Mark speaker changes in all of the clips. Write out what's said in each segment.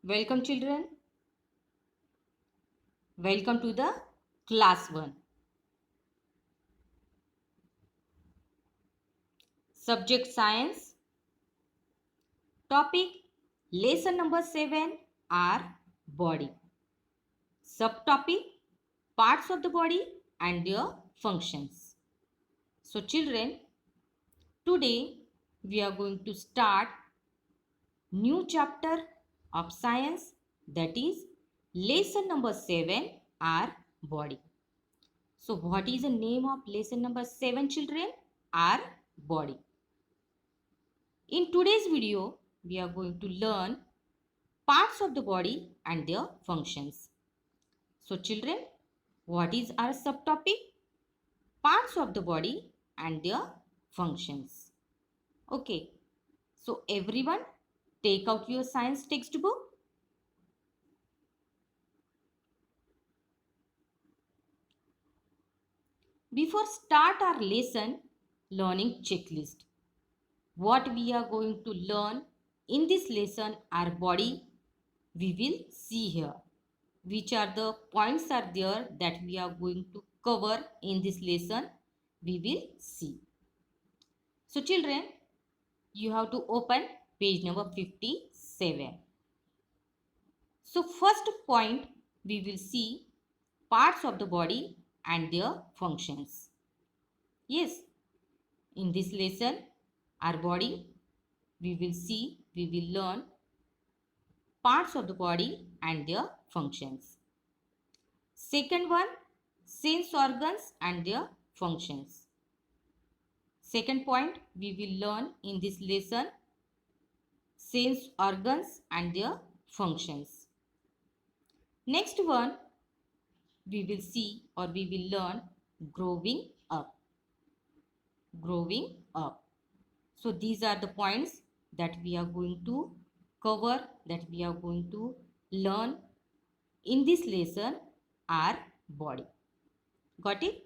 Speaker 1: Welcome children. Welcome to the class 1. Subject science. Topic lesson number 7 are body. Subtopic parts of the body and their functions. So children, today we are going to start new chapter of science, that is lesson number 7 are body. So what is the name of lesson number 7 children? Our body. In today's video, we are going to learn parts of the body and their functions. So children, what is our subtopic? Parts of the body and their functions. Okay, so everyone take out your science textbook. Before start our lesson, learning checklist. What we are going to learn in this lesson, our body, we will see here. Which are the points are there that we are going to cover in this lesson, we will see. So children, you have to open page number 57. So first point, we will see parts of the body and their functions. Yes, in this lesson, our body, we will learn parts of the body and their functions. Second one, sense organs and their functions. Second point, we will learn in this lesson sense organs and their functions. Next one, we will see or we will learn growing up. Growing up. So these are the points that we are going to cover, that we are going to learn in this lesson, our body. Got it?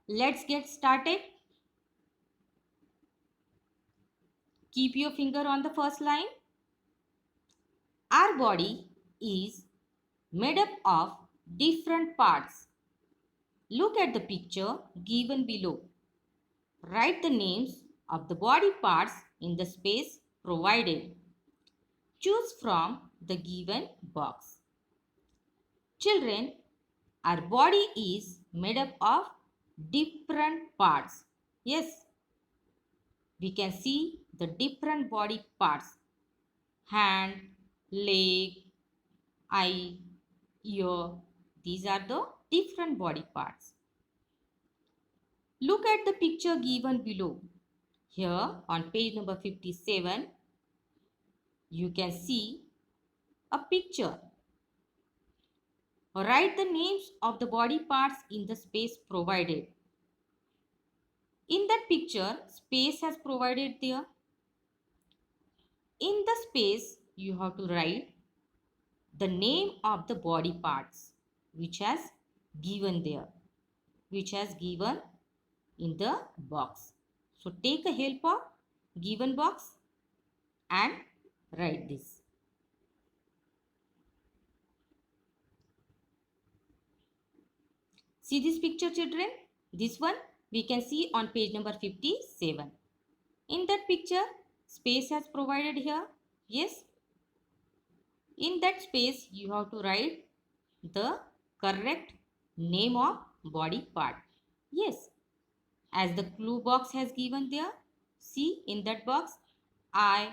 Speaker 1: Let's get started. Keep your finger on the first line. Our body is made up of different parts. Look at the picture given below. Write the names of the body parts in the space provided. Choose from the given box. Children, our body is made up of different parts. Yes, we can see the different body parts. Hand, leg, eye, ear. These are the different body parts. Look at the picture given below. Here on page number 57, you can see a picture. Write the names of the body parts in the space provided. In that picture, space has provided there. In the space, you have to write the name of the body parts which has given there, which has given in the box. So take a help of given box and write this. See this picture children? This one we can see on page number 57. In that picture, space has provided here. Yes. In that space, you have to write the correct name of body part. Yes. As the clue box has given there. See in that box, eye,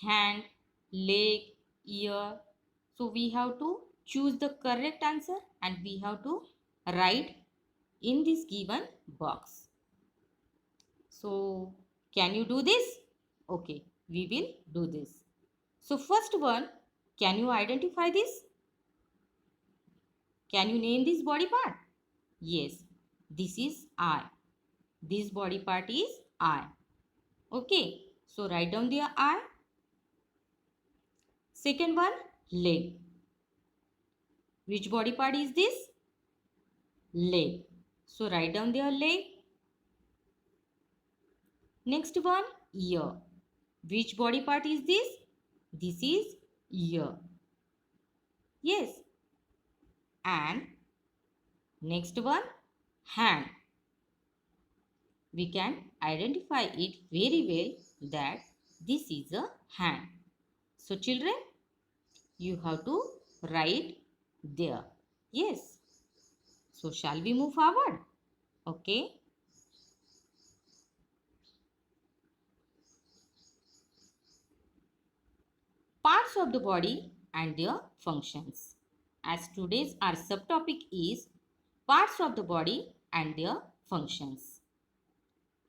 Speaker 1: hand, leg, ear. So we have to choose the correct answer and we have to write in this given box. So can you do this? Okay, we will do this. So first one, can you identify this? Can you name this body part? Yes, this is eye. This body part is eye. Okay, so write down the eye. Second one, leg. Which body part is this? Leg. So write down their leg. Next one, ear. Which body part is this? This is ear. Yes. And next one, hand. We can identify it very well that this is a hand. So children, you have to write there. Yes. So shall we move forward? Okay. Parts of the body and their functions. As today's our subtopic is parts of the body and their functions.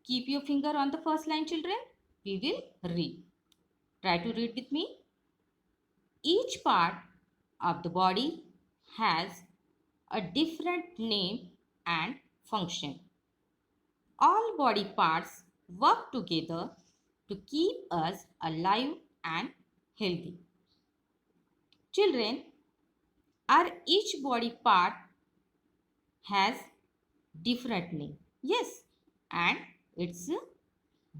Speaker 1: Keep your finger on the first line, children. We will read. Try to read with me. Each part of the body has a different name and function. All body parts work together to keep us alive and healthy. Children, our each body part has different name. Yes, and its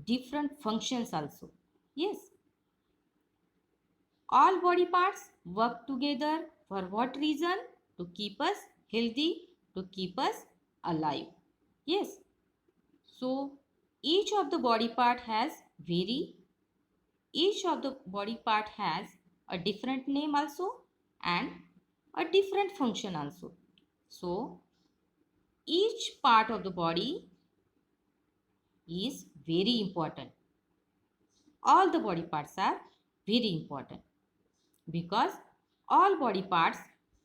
Speaker 1: different functions also. Yes, all body parts work together for what reason? To keep us healthy, to keep us alive. Yes, so each of the body part has each of the body part has a different name also and a different function also. So each part of the body is very important. All the body parts are very important because all body parts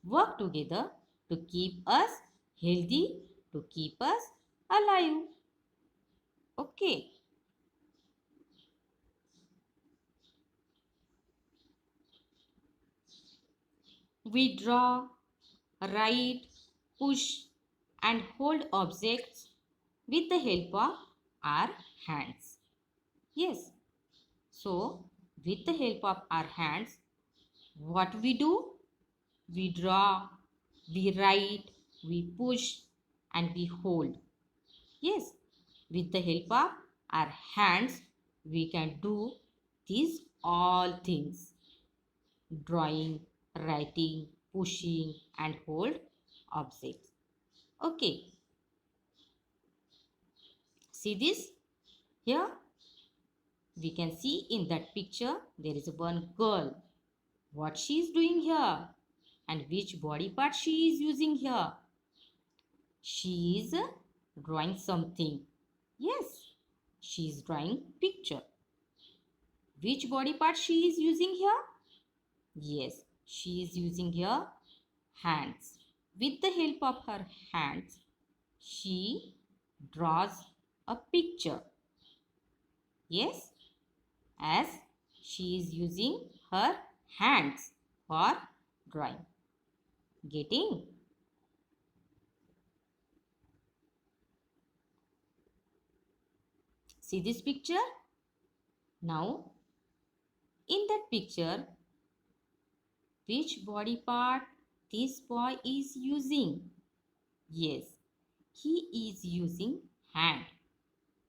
Speaker 1: work together to keep us healthy, to keep us alive. Okay. We draw, write, push and hold objects with the help of our hands. Yes. So, with the help of our hands, what we do? We draw, we write, we push and we hold. Yes. With the help of our hands, we can do these all things. Drawing, writing, pushing and hold objects. Okay. See this? Here we can see in that picture there is one girl. What she is doing here and which body part she is using here? She is drawing something. Yes, she is drawing picture. Which body part she is using here? Yes, she is using here hands. With the help of her hands, she draws a picture. Yes, as she is using her hands for drawing. Getting? See this picture? Now, in that picture, which body part this boy is using? Yes, he is using hand.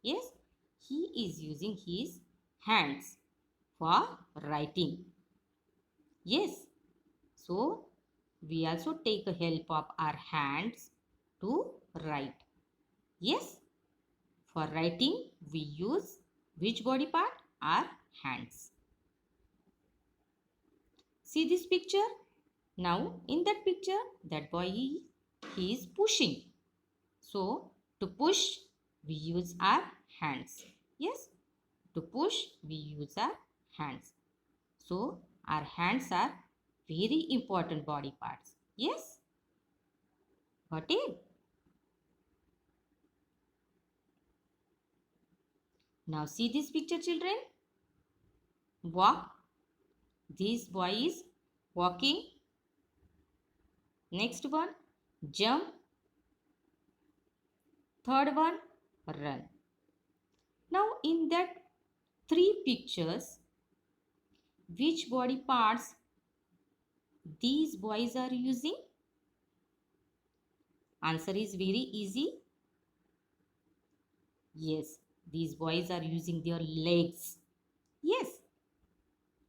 Speaker 1: Yes, he is using his hands for writing. Yes, so we also take a help of our hands to write. Yes, for writing we use which body part? Our hands. See this picture? Now in that picture that boy he is pushing. So to push we use our hands. Yes, to push we use our hands. So our hands are very important body parts. Yes, got it? Now see this picture, children. Walk. This boy is walking. Next one, jump. Third one, run. Now in that three pictures, which body parts these boys are using? Answer is very easy. Yes, These boys are using their legs. Yes.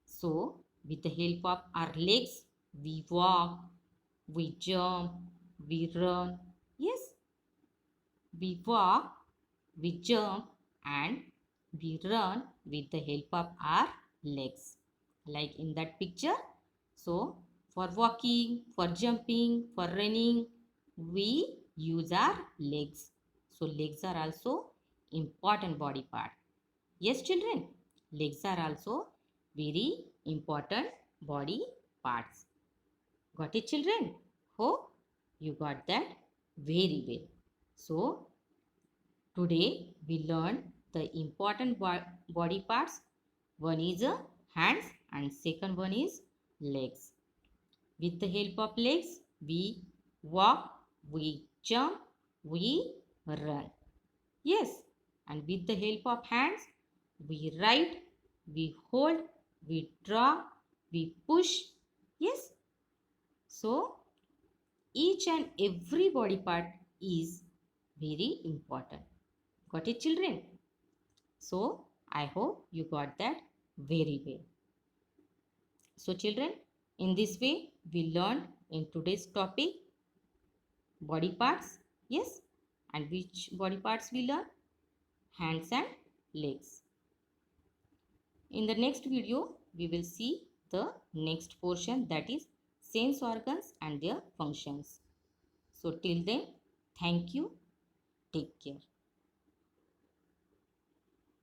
Speaker 1: So, with the help of our legs, we walk, we jump, we run. Yes, we walk, we jump, and we run with the help of our legs. Like in that picture. So, for walking, for jumping, for running, we use our legs. So, legs are also important body part. Yes, children, legs are also very important body parts. Got it, children? Hope you got that very well. So, today we learned the important body parts. One is hands and second one is legs. With the help of legs, we walk, we jump, we run. Yes, and with the help of hands, we write, we hold, we draw, we push. Yes, so each and every body part is very important. Got it, children? So I hope you got that very well. So, children, in this way, we learned in today's topic body parts. Yes, and which body parts we learn? Hands and legs. In the next video, we will see the next portion, that is sense organs and their functions. So till then, thank you. Take care.